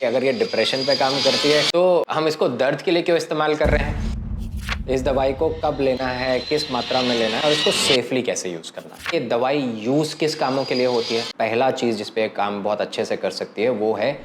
अगर ये डिप्रेशन पे काम करती है तो हम इसको दर्द के लिए क्यों इस्तेमाल कर रहे हैं, इस दवाई को कब लेना है, किस मात्रा में लेना है और इसको सेफली कैसे यूज करना है। ये दवाई यूज किस कामों के लिए होती है। पहला चीज जिसपे काम बहुत अच्छे से कर सकती है वो है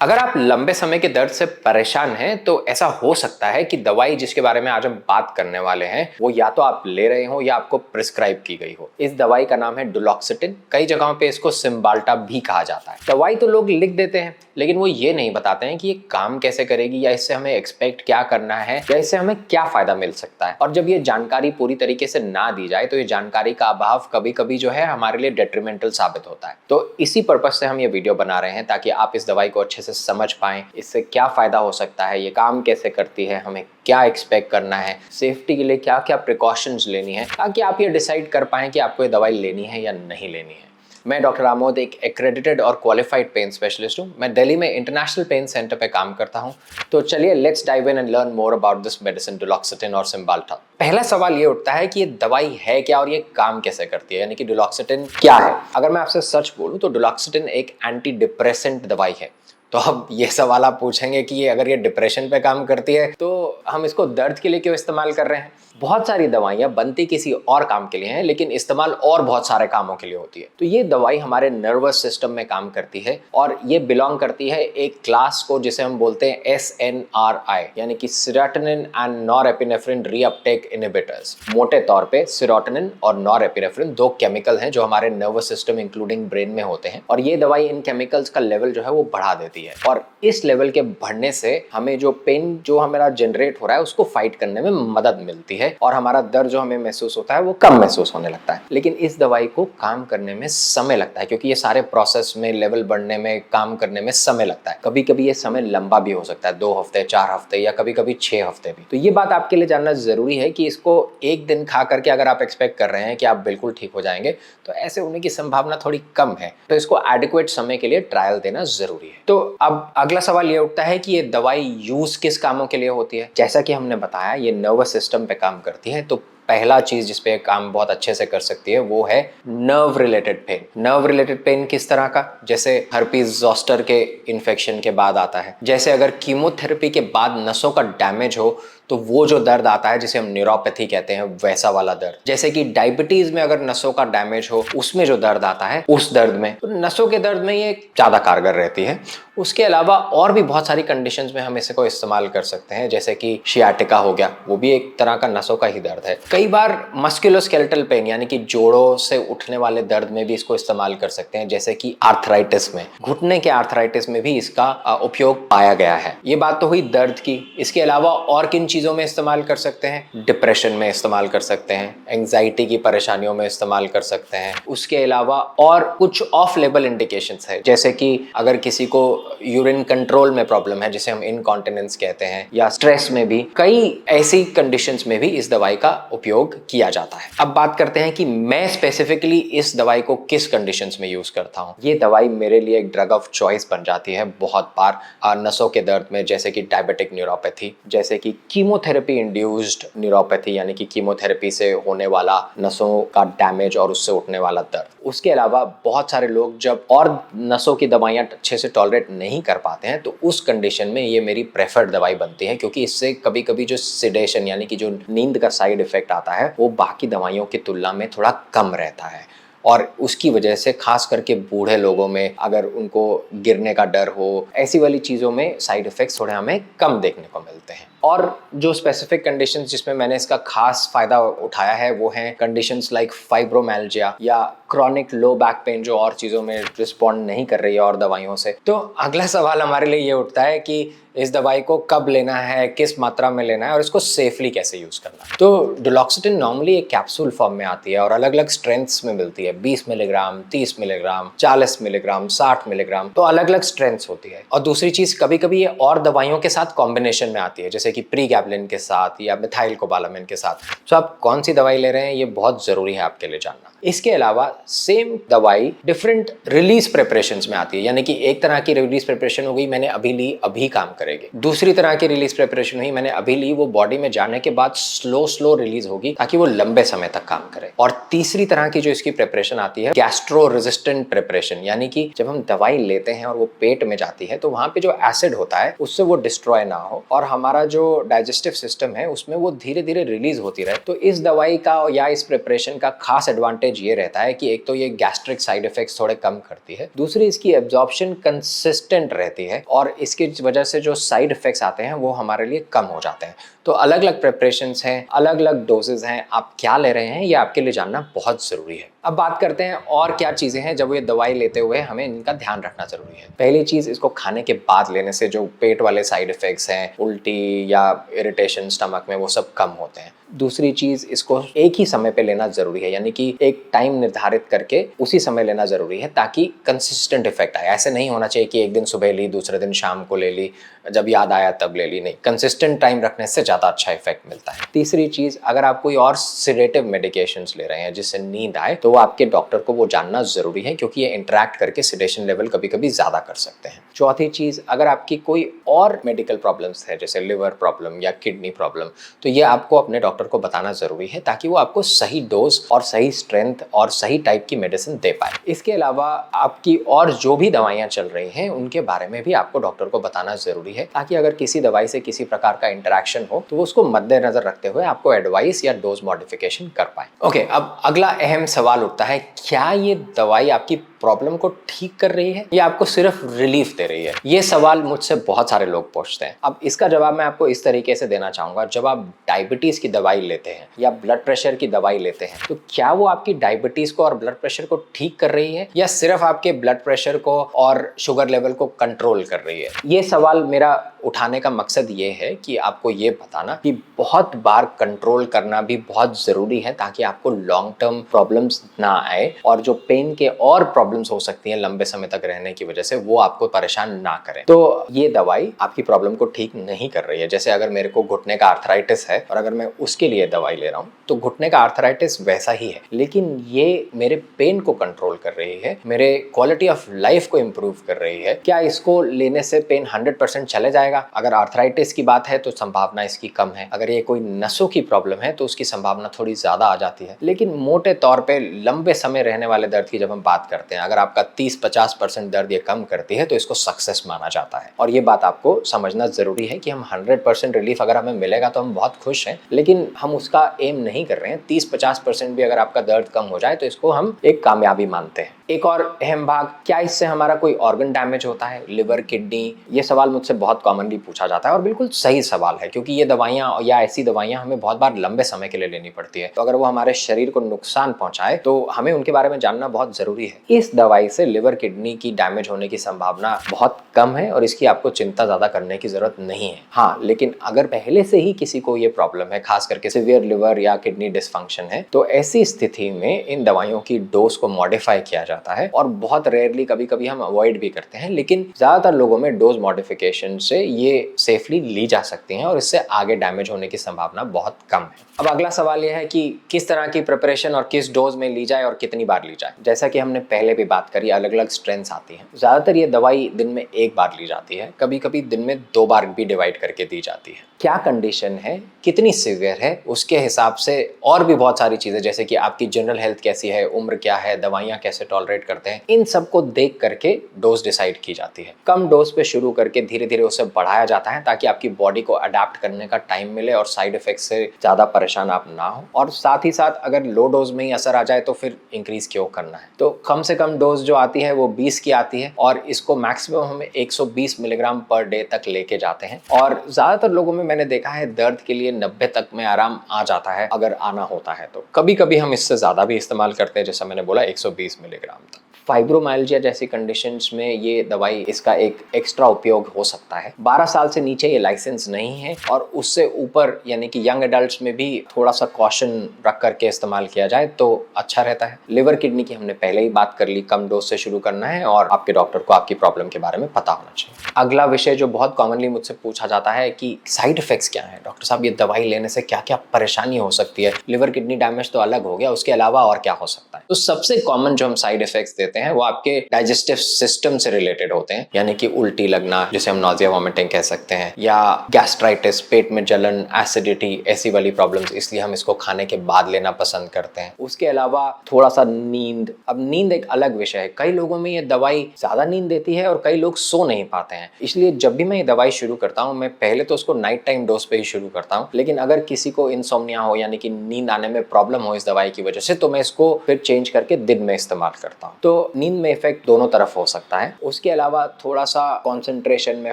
अगर आप लंबे समय के दर्द से परेशान हैं तो ऐसा हो सकता है कि दवाई जिसके बारे में आज हम बात करने वाले हैं वो या तो आप ले रहे हो या आपको प्रिस्क्राइब की गई हो। इस दवाई का नाम है डुलोक्सिटिन। कई जगहों पे इसको सिम्बाल्टा भी कहा जाता है। दवाई तो लोग लिख देते हैं लेकिन वो ये नहीं बताते हैं कि ये काम कैसे करेगी या इससे हमें एक्सपेक्ट क्या करना है या इससे हमें क्या फायदा मिल सकता है। और जब ये जानकारी पूरी तरीके से ना दी जाए तो ये जानकारी का अभाव कभी कभी जो है हमारे लिए डेट्रीमेंटल साबित होता है। तो इसी पर्पज से हम ये वीडियो बना रहे हैं ताकि आप इस दवाई को अच्छे से समझ पाएं, इससे क्या फायदा हो सकता है, ये काम कैसे करती है, हमें क्या एक्सपेक्ट करना है, सेफ्टी के लिए क्या क्या प्रिकॉशंस लेनी है, ताकि आप ये डिसाइड कर पाएं कि आपको ये दवाई लेनी है या नहीं लेनी है। मैं डॉक्टर आमोद एक एक्रेडिटेड और क्वालिफाइड पेन स्पेशलिस्ट हूँ। मैं दिल्ली में इंटरनेशनल पेन सेंटर पे काम करता हूँ। तो चलिए let's dive in and learn more about this medicine duloxetine और सिम्बाल्टा। पहला सवाल ये उठता है कि ये दवाई है क्या और ये काम कैसे करती है, यानी कि डुलोक्सिटिन क्या है। अगर मैं आपसे सच बोलूँ तो डुलोक्सिटिन एक एंटी डिप्रेसेंट दवाई है। तो अब ये सवाल आप पूछेंगे कि ये अगर ये डिप्रेशन पे काम करती है तो हम इसको दर्द के लिए क्यों इस्तेमाल कर रहे हैं। बहुत सारी दवाइयाँ बनती किसी और काम के लिए हैं लेकिन इस्तेमाल और बहुत सारे कामों के लिए होती है। तो ये दवाई हमारे नर्वस सिस्टम में काम करती है और ये बिलोंग करती है एक क्लास को जिसे हम बोलते हैं SNRI, यानी कि serotonin and norepinephrine reuptake inhibitors. मोटे तौर पे सेरोटोनिन और नॉरएपिनेफ्रिन दो केमिकल हैं जो हमारे नर्वस सिस्टम इंक्लूडिंग ब्रेन में होते हैं और ये दवाई इन केमिकल्स का लेवल जो है वो बढ़ा देती है और इस लेवल के बढ़ने से हमें जो पेन जो हमारा जनरेट हो रहा है उसको फाइट करने में मदद मिलती है और हमारा दर्द जो हमें महसूस होता है वो कम महसूस होने लगता है। लेकिन इस दवाई को काम करने में समय लगता है क्योंकि ये सारे प्रोसेस में लेवल बढ़ने में काम करने में समय लगता है। कभी कभी ये समय लंबा भी हो सकता है, 2 हफ्ते, 4 हफ्ते या कभी कभी 6 हफ्ते भी। तो ये बात आपके लिए जानना जरूरी है कि इसको एक दिन खा करके अगर आप एक्सपेक्ट कर रहे हैं कि आप बिल्कुल ठीक हो जाएंगे तो ऐसे होने की संभावना थोड़ी कम है। तो इसको एडिक्वेट समय के लिए ट्रायल देना जरूरी है। तो अब अगला सवाल ये उठता है कि ये दवाई यूज किस कामों के लिए होती है। जैसा कि हमने बताया ये नर्वस सिस्टम पे काम करती है। तो पहला चीज जिसपे काम बहुत अच्छे से कर सकती है वो है nerve related pen. Nerve related pen किस तरह का, जैसे हर्पीज जोस्टर के इन्फेक्शन के बाद आता है, जैसे अगर कीमोथेरेपी के बाद नसों का डैमेज हो तो वो जो दर्द आता है जिसे हम न्यूरोपैथी कहते हैं वैसा वाला दर्द, जैसे कि डायबिटीज में अगर नसों का डैमेज हो उसमें जो दर्द आता है उस दर्द में, तो नसों के दर्द में ये ज्यादा कारगर रहती है। उसके अलावा और भी बहुत सारी कंडीशंस में हम इसे को इस्तेमाल कर सकते हैं, जैसे कि शियाटिका हो गया, वो भी एक तरह का नसों का ही दर्द है। कई बार मस्कुलोस्केलेटल पेन यानी कि जोड़ों से उठने वाले दर्द में भी इसको इस्तेमाल कर सकते हैं, जैसे कि आर्थराइटिस में, घुटने के आर्थराइटिस में भी इसका उपयोग पाया गया है। ये बात तो हुई दर्द की। इसके अलावा और किन चीजों में इस्तेमाल कर सकते हैं, डिप्रेशन में इस्तेमाल कर सकते हैं, एंजाइटी की परेशानियों में इस्तेमाल कर सकते हैं। उसके अलावा और कुछ ऑफ लेबल इंडिकेशंस है, जैसे कि अगर किसी को यूरिन कंट्रोल में प्रॉब्लम है जिसे हम इनकॉन्टिनेंस कहते हैं, या स्ट्रेस में भी, कई ऐसी कंडीशंस में भी इस दवाई का उपयोग किया जाता है। अब बात करते हैं कि मैं स्पेसिफिकली इस दवाई को किस कंडीशंस में यूज करता हूं। ये दवाई मेरे लिए एक ड्रग ऑफ चॉइस बन जाती है बहुत बार नसों के दर्द में, जैसे कि डायबिटिक न्यूरोपैथी, जैसे कि कीमोथेरेपी इंड्यूस्ड न्यूरोपैथी यानी कि कीमोथेरेपी से होने वाला नसों का डैमेज और उससे उठने वाला दर्द। उसके अलावा बहुत सारे लोग जब और नसों की दवाइयां अच्छे से टॉलरेट नहीं कर पाते हैं तो उस कंडीशन में ये मेरी प्रेफर्ड दवाई बनती है, क्योंकि इससे कभी कभी जो सिडेशन यानी कि जो नींद का साइड इफेक्ट आता है वो बाकी दवाइयों की तुलना में थोड़ा कम रहता है। और उसकी वजह से खास करके बूढ़े लोगों में अगर उनको गिरने का डर हो, ऐसी वाली चीज़ों में साइड इफेक्ट्स थोड़े हमें कम देखने को मिलते हैं। और जो स्पेसिफिक कंडीशंस जिसमें मैंने इसका खास फायदा उठाया है वो हैं कंडीशंस लाइक फाइब्रोमैल्जिया या क्रॉनिक लो बैक पेन, जो और चीज़ों में रिस्पॉन्ड नहीं कर रही है और दवाइयों से। तो अगला सवाल हमारे लिए ये उठता है कि इस दवाई को कब लेना है, किस मात्रा में लेना है और इसको सेफली कैसे यूज करना है। तो डुलोक्सिटिन नॉर्मली एक कैप्सूल फॉर्म में आती है और अलग अलग स्ट्रेंथ्स में मिलती है, 20 मिलीग्राम, 30 मिलीग्राम, 40 मिलीग्राम, 60 मिलीग्राम, तो अलग अलग स्ट्रेंथ्स होती है। और दूसरी चीज, कभी कभी ये और दवाइयों के साथ कॉम्बिनेशन में आती है, जैसे कि प्रीगैबलिन के साथ या मिथाइल कोबालामिन के साथ। तो आप कौन सी दवाई ले रहे हैं ये बहुत जरूरी है आपके लिए जानना। इसके अलावा सेम दवाई डिफरेंट रिलीज प्रिपरेशंस में आती है, यानी कि एक तरह की रिलीज प्रिपरेशन हो गई, मैंने अभी ली, अभी काम करेगी। करेगी। दूसरी तरह की रिलीज प्रिपरेशन हुई, मैंने अभी ली, वो बॉडी में जाने के बाद स्लो रिलीज होगी ताकि वो लंबे समय तक काम करे। और तीसरी तरह की जो इसकी प्रिपरेशन आती है, गैस्ट्रो रेजिस्टेंट प्रिपरेशन, यानी कि जब हम दवाई लेते हैं और वो पेट में जाती है तो वहां पे जो एसिड होता है उससे वो डिस्ट्रॉय ना हो और हमारा जो डाइजेस्टिव सिस्टम है उसमें वो धीरे धीरे रिलीज होती रहे। तो इस दवाई का या इस प्रिपरेशन का खास एडवांटेज ये रहता है कि एक तो ये गैस्ट्रिक साइड इफेक्ट्स थोड़े कम करती है, दूसरी इसकी एब्जॉर्प्शन कंसिस्टेंट रहती है और इसकी वजह से जो साइड इफेक्ट्स आते हैं वो हमारे लिए कम हो जाते हैं। तो अलग अलग प्रिपरेशंस हैं, अलग अलग डोजेज हैं, आप क्या ले रहे हैं ये आपके लिए जानना बहुत जरूरी है। अब बात करते हैं और क्या चीजें हैं जब ये दवाई लेते हुए हमें इनका ध्यान रखना जरूरी है। पहली चीज, इसको खाने के बाद लेने से जो पेट वाले साइड इफेक्ट्स हैं, उल्टी या इरिटेशन स्टमक में, वो सब कम होते हैं। दूसरी चीज, इसको एक ही समय पे लेना जरूरी है, यानी कि एक टाइम निर्धारित करके उसी समय लेना जरूरी है ताकि कंसिस्टेंट इफेक्ट आए। ऐसे नहीं होना चाहिए कि एक दिन सुबह ली, दूसरे दिन शाम को ले ली, जब याद आया तब ले ली। नहीं, कंसिस्टेंट टाइम रखने से ज्यादा अच्छा इफेक्ट मिलता है। तीसरी चीज, अगर आप कोई और सिडेटिव मेडिकेशंस ले रहे हैं जिससे नींद आए तो वो आपके डॉक्टर को वो जानना जरूरी है, क्योंकि ये इंटरेक्ट करके सिडेशन लेवल कभी कभी ज्यादा कर सकते हैं। चौथी चीज, अगर आपकी कोई और मेडिकल प्रॉब्लम्स है जैसे लिवर प्रॉब्लम या किडनी प्रॉब्लम, तो ये आपको अपने डॉक्टर को बताना जरूरी है ताकि वो आपको सही डोज और सही स्ट्रेंथ और सही टाइप की मेडिसिन दे पाए। इसके अलावा आपकी और जो भी दवाइयां चल रही हैं उनके बारे में भी आपको डॉक्टर को बताना जरूरी है ताकि अगर किसी दवाई से किसी प्रकार का इंटरेक्शन हो तो उसको मद्देनजर रखते हुए आपको एडवाइस या डोज मॉडिफिकेशन कर पाए। ओके, अब अगला अहम सवाल उठता है, क्या ये दवाई आपकी प्रॉब्लम को ठीक कर रही है या आपको सिर्फ रिलीफ दे रही है? ये सवाल मुझसे बहुत सारे लोग पूछते हैं। अब इसका जवाब मैं आपको इस तरीके से देना चाहूंगा, जब आप डायबिटीज की दवाई लेते हैं या ब्लड प्रेशर की दवाई लेते हैं तो क्या वो आपकी डायबिटीज को और ब्लड प्रेशर को ठीक कर रही है या सिर्फ आपके ब्लड प्रेशर को और शुगर लेवल को कंट्रोल कर रही है? ये सवाल मेरा उठाने का मकसद ये है कि आपको ये बताना कि बहुत बार कंट्रोल करना भी बहुत जरूरी है ताकि आपको लॉन्ग टर्म प्रॉब्लम्स ना आए और जो पेन के और प्रॉब्लम्स हो सकती हैं लंबे समय तक रहने की वजह से वो आपको परेशान ना करें। तो ये दवाई आपकी प्रॉब्लम को ठीक नहीं कर रही है। जैसे अगर मेरे को घुटने का आर्थराइटिस है और अगर मैं उसके लिए दवाई ले रहा हूँ तो घुटने का आर्थराइटिस वैसा ही है, लेकिन ये मेरे पेन को कंट्रोल कर रही है, मेरे क्वालिटी ऑफ लाइफ को इंप्रूव कर रही है। क्या इसको लेने से पेन 100% चले जाएगा? अगर आर्थराइटिस की बात है तो संभावना इसकी कम है। अगर ये कोई नसों की प्रॉब्लम है तो उसकी संभावना थोड़ी ज्यादा आ जाती है। लेकिन मोटे तौर पे लंबे समय रहने वाले दर्द की जब हम बात करते हैं, अगर आपका 30-50% दर्द ये कम करती है तो इसको सक्सेस माना जाता है। और ये बात आपको समझना जरूरी है कि हम 100% रिलीफ अगर हमें मिलेगा तो हम बहुत खुश हैं, लेकिन हम उसका एम नहीं कर रहे हैं। 30-50% भी अगर आपका दर्द कम हो जाए तो इसको हम एक कामयाबी मानते हैं। एक और अहम भाग, क्या इससे हमारा कोई ऑर्गन डैमेज होता है, लिवर, किडनी? ये सवाल मुझसे बहुत कॉमनली पूछा जाता है और बिल्कुल सही सवाल है, क्योंकि ये दवाइयां या ऐसी दवाइयां हमें बहुत बार लंबे समय के लिए लेनी पड़ती है। तो अगर वो हमारे शरीर को नुकसान पहुंचाए तो हमें उनके बारे में जानना बहुत जरूरी है। इस दवाई से लिवर, किडनी की डैमेज होने की संभावना बहुत कम है और इसकी आपको चिंता ज्यादा करने की जरूरत नहीं है। हाँ, लेकिन अगर पहले से ही किसी को ये प्रॉब्लम है, खास करके सीवियर लिवर या किडनी डिसफंक्शन है, तो ऐसी स्थिति में इन दवाइयों की डोज को मॉडिफाई किया जाता है और बहुत रेयरली कभी कभी हम अवॉइड भी करते हैं, लेकिन ज्यादातर लोगों में डोज मॉडिफिकेशन से ये सेफली ली जा सकती हैं और इससे आगे डैमेज होने की संभावना बहुत कम है। अब अगला सवाल यह है कि किस तरह की प्रिपरेशन और किस डोज में ली जाए और कितनी बार ली जाए। जैसा कि हमने पहले भी बात करी, अलग अलग स्ट्रेंथ्स आती हैं। ज्यादातर ये दवाई दिन में एक बार ली जाती है, कभी कभी दिन में 2 बार भी डिवाइड करके दी जाती है। क्या कंडीशन है, कितनी सीवियर है, उसके हिसाब से और भी बहुत सारी चीजें, जैसे कि आपकी जनरल हेल्थ कैसी है, उम्र क्या है, दवाइयां कैसे टॉलरेट करते हैं, इन सबको देख करके डोज डिसाइड की जाती है। कम डोज पे शुरू करके धीरे धीरे उसे बढ़ाया जाता है ताकि आपकी बॉडी को अडेप्ट करने का टाइम मिले और साइड इफेक्ट से ज्यादा परेशान आप ना हो। और साथ ही साथ अगर लो डोज में ही असर आ जाए तो फिर इंक्रीज क्यों करना है। तो कम से कम डोज जो आती है वो 20 की आती है और इसको मैक्सिमम हम 120 मिलीग्राम पर डे तक लेके जाते हैं। और ज्यादातर लोगों में मैंने देखा है दर्द के लिए 90 तक में आराम आ जाता है अगर आना होता है तो। कभी कभी हम इससे ज्यादा भी इस्तेमाल करते हैं, जैसा मैंने बोला 120 मिलीग्राम तक। फाइब्रोमाइल्जिया जैसी कंडीशंस में ये दवाई, इसका एक एक्स्ट्रा उपयोग हो सकता है। 12 साल से नीचे ये लाइसेंस नहीं है और उससे ऊपर यानी कि यंग एडल्ट्स में भी थोड़ा सा कॉशन रख करके इस्तेमाल किया जाए तो अच्छा रहता है। लिवर, किडनी की हमने पहले ही बात कर ली, कम डोज से शुरू करना है और आपके डॉक्टर को आपकी प्रॉब्लम के बारे में पता होना चाहिए। अगला विषय जो बहुत कॉमनली मुझसे पूछा जाता है कि साइड इफेक्ट्स क्या है, डॉक्टर साहब ये दवाई लेने से क्या क्या परेशानी हो सकती है, लिवर किडनी डैमेज तो अलग हो गया, उसके अलावा और क्या हो सकता है। तो सबसे कॉमन जो हम साइड इफेक्ट्स देते सकते हैं वो आपके डाइजेस्टिव सिस्टम से रिलेटेड होते हैं, यानी कि उल्टी लगना जिसे हम नॉजिया वॉमिटिंग कह सकते हैं, या गैस्ट्राइटिस, पेट में जलन, एसिडिटी, ऐसी वाली प्रॉब्लम्स, इसलिए हम इसको खाने के बाद लेना पसंद करते हैं। उसके अलावा थोड़ा सा नींद, अब नींद एक अलग विषय है, कई लोगों में ये दवाई ज्यादा नींद देती है और कई लोग सो नहीं पाते हैं। इसलिए जब भी मैं ये दवाई शुरू करता हूँ मैं पहले तो उसको नाइट टाइम डोज पे ही शुरू करता हूँ, लेकिन अगर किसी को इंसोम्निया हो यानी कि नींद आने में प्रॉब्लम हो इस दवाई की वजह से तो मैं इसको फिर चेंज करके दिन में इस्तेमाल करता हूँ। तो नींद में इफेक्ट दोनों तरफ हो सकता है। उसके अलावा थोड़ा सा कॉन्सेंट्रेशन में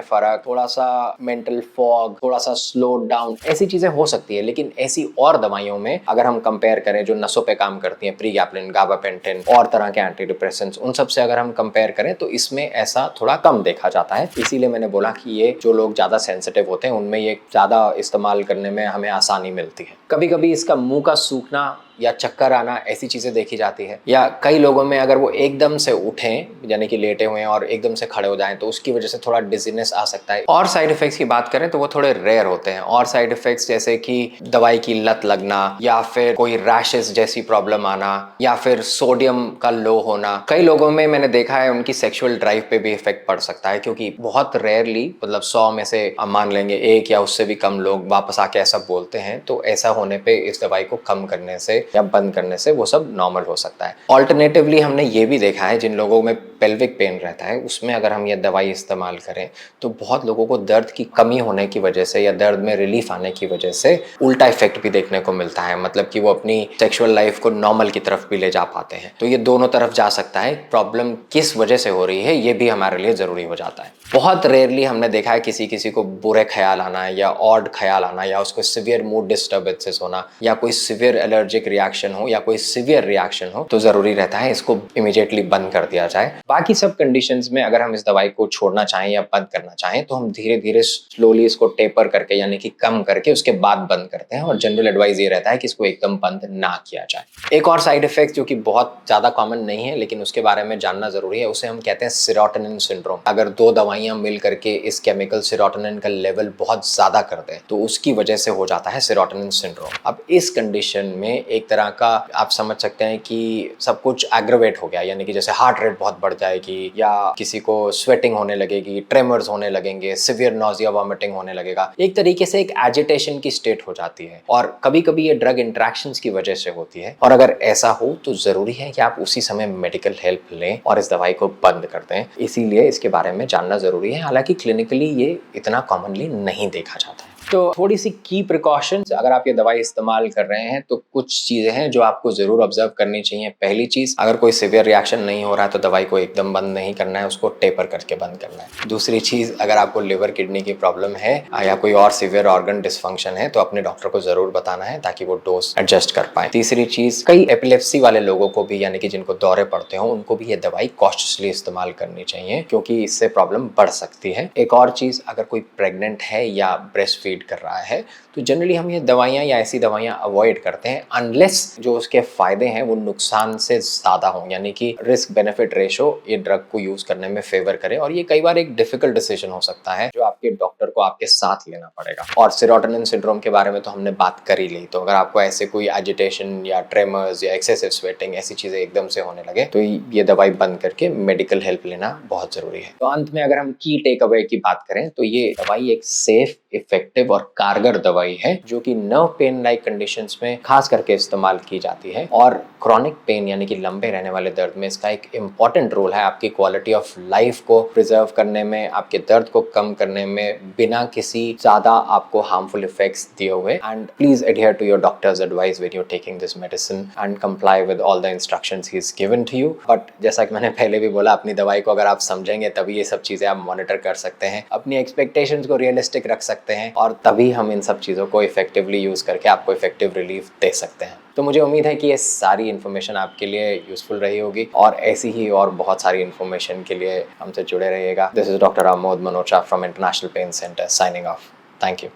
फर्क, थोड़ा सा मेंटल फॉग, थोड़ा सा स्लो डाउन, ऐसी चीजें हो सकती है। लेकिन ऐसी और दवाइयों में अगर हम कंपेयर करें जो नसों पे काम करती हैं, प्रीगैप्लिन, गाबापेंटिन और तरह के एंटी डिप्रेसेंट्स, उन सब से अगर हम कंपेयर करें तो इसमें ऐसा थोड़ा कम देखा जाता है। इसीलिए मैंने बोला कि ये जो लोग ज्यादा सेंसिटिव होते हैं उनमें ये ज्यादा इस्तेमाल करने में हमें आसानी मिलती है। कभी कभी इसका मुंह का सूखना या चक्कर आना, ऐसी चीजें देखी जाती है। या कई लोगों में अगर वो एकदम से उठें यानी कि लेटे हुए हैं और एकदम से खड़े हो जाएं तो उसकी वजह से थोड़ा डिजीनेस आ सकता है। और साइड इफेक्ट्स की बात करें तो वो थोड़े रेयर होते हैं। और साइड इफेक्ट्स जैसे कि दवाई की लत लगना, या फिर कोई रैशेस जैसी प्रॉब्लम आना, या फिर सोडियम का लो होना। कई लोगों में मैंने देखा है उनकी सेक्सुअल ड्राइव पे भी इफेक्ट पड़ सकता है, क्योंकि बहुत रेयरली, मतलब 100 में से हम मान लेंगे 1 या उससे भी कम लोग वापस आके ऐसा बोलते हैं। तो ऐसा होने पे इस दवाई को कम करने से या बंद करने से वो सब नॉर्मल हो सकता है। ऑल्टरनेटिवली हमने ये भी देखा है जिन लोगों में पेल्विक पेन रहता है उसमें अगर हम ये दवाई इस्तेमाल करें तो बहुत लोगों को दर्द की कमी होने की वजह से या दर्द में रिलीफ आने की वजह से उल्टा इफेक्ट भी देखने को मिलता है, मतलब कि वो अपनी सेक्सुअल लाइफ को नॉर्मल की तरफ भी ले जा पाते हैं। तो ये दोनों तरफ जा सकता है। प्रॉब्लम किस वजह से हो रही है ये भी हमारे लिए जरूरी हो जाता है। बहुत रेयरली हमने देखा है किसी को बुरे ख्याल आना या ऑड ख्याल आना, या उसको सिवियर मूड डिस्टर्बेंसेस होना, या कोई सिवियर एलर्जिक रिएक्शन हो या कोई सिवियर रिएक्शन हो, तो जरूरी रहता है इसको इमीडिएटली बंद कर दिया जाए। बाकी सब कंडीशंस में अगर हम इस दवाई को छोड़ना चाहें या बंद करना चाहें तो हम धीरे धीरे स्लोली इसको टेपर करके यानी कि कम करके उसके बाद बंद करते हैं। और जनरल एडवाइस ये रहता है कि इसको एकदम बंद ना किया जाए। एक और साइड इफेक्ट जो कि बहुत ज्यादा कॉमन नहीं है लेकिन उसके बारे में जानना जरूरी है, उसे हम कहते हैं सेरोटोनिन सिंड्रोम। अगर 2 दवाइयां मिल करके इस केमिकल सेरोटोनिन का लेवल बहुत ज्यादा कर दें तो उसकी वजह से हो जाता है सेरोटोनिन सिंड्रोम। अब इस कंडीशन में एक तरह का आप समझ सकते हैं कि सब कुछ एग्रवेट हो गया, यानी कि जैसे हार्ट रेट बहुत बढ़ जाएगी, या किसी को स्वेटिंग होने लगेगी, ट्रेमर्स होने लगेंगे, सिवियर नॉजिया वॉमिटिंग होने लगेगा। एक तरीके से एक एजिटेशन की स्टेट हो जाती है और कभी कभी ये ड्रग इंटरेक्शंस की वजह से होती है। और अगर ऐसा हो तो जरूरी है कि आप उसी समय मेडिकल हेल्प लें और इस दवाई को बंद कर दें। इसीलिए इसके बारे में जानना जरूरी है। हालांकि क्लिनिकली ये इतना कॉमनली नहीं देखा जाता है। तो थोड़ी सी की प्रिकॉशंस अगर आप ये दवाई इस्तेमाल कर रहे हैं तो कुछ चीजें हैं जो आपको जरूर ऑब्जर्व करनी चाहिए। पहली चीज, अगर कोई सिवियर रिएक्शन नहीं हो रहा है तो दवाई को एकदम बंद नहीं करना है, उसको टेपर करके बंद करना है। दूसरी चीज, अगर आपको लिवर किडनी की प्रॉब्लम है या कोई और सिवियर ऑर्गन डिसफंक्शन है तो अपने डॉक्टर को जरूर बताना है ताकि वो डोज एडजस्ट कर पाए। तीसरी चीज, कई एपिलेप्सी वाले लोगों को भी यानी कि जिनको दौरे पड़ते हो उनको भी ये दवाई कॉशियसली इस्तेमाल करनी चाहिए क्योंकि इससे प्रॉब्लम बढ़ सकती है। एक और चीज, अगर कोई प्रेग्नेंट है या ब्रेस्ट फीड कर रहा है तो जनरली हम ये दवाइयाँ या ऐसी दवाइयाँ अवॉइड करते हैं अनलेस जो उसके फायदे हैं वो नुकसान से ज्यादा हों, यानी कि रिस्क बेनिफिट रेशो ये ड्रग को यूज करने में फेवर करे। और ये कई बार एक डिफिकल्ट डिसीजन हो सकता है जो आपके डॉक्टर को आपके साथ लेना पड़ेगा। और सेरोटोनिन सिंड्रोम के बारे में तो हमने बात कर ही ली। तो अगर आपको ऐसे कोई एजिटेशन या ट्रेमर्स या एक्सेसिव स्वेटिंग ऐसी चीजें एकदम से होने लगे तो ये दवाई बंद करके मेडिकल हेल्प लेना बहुत जरूरी है। तो अंत में अगर हम की टेक अवे की बात करें तो ये दवाई एक सेफ, इफेक्टिव और कारगर दवाई है जो कि नर्व पेन लाइक कंडीशंस में खास करके इस्तेमाल की जाती है। और क्रॉनिक पेन यानी कि लंबे रहने वाले दर्द में इसका एक इंपॉर्टेंट रोल है आपकी क्वालिटी ऑफ लाइफ को प्रिजर्व करने में, आपके दर्द को कम करने में बिना किसी ज्यादा आपको हार्मफुल इफेक्ट्स दिए हुए। And please adhere to your doctor's advice when you are taking this medicine and comply with all the instructions he is given to you. But जैसा कि मैंने पहले भी बोला, अपनी दवाई को अगर आप समझेंगे तभी ये सब चीजें आप मॉनिटर कर सकते हैं, अपनी एक्सपेक्टेशंस को रियलिस्टिक रख सकते हैं और तभी हम इन सब चीज़ों को इफेक्टिवली यूज़ करके आपको इफेक्टिव रिलीफ दे सकते हैं। तो मुझे उम्मीद है कि ये सारी इन्फॉर्मेशन आपके लिए यूजफुल रही होगी और ऐसी ही और बहुत सारी इन्फॉर्मेशन के लिए हमसे जुड़े रहिएगा। This is doctor Amod Manocha from international pain centre signing off. Thank you.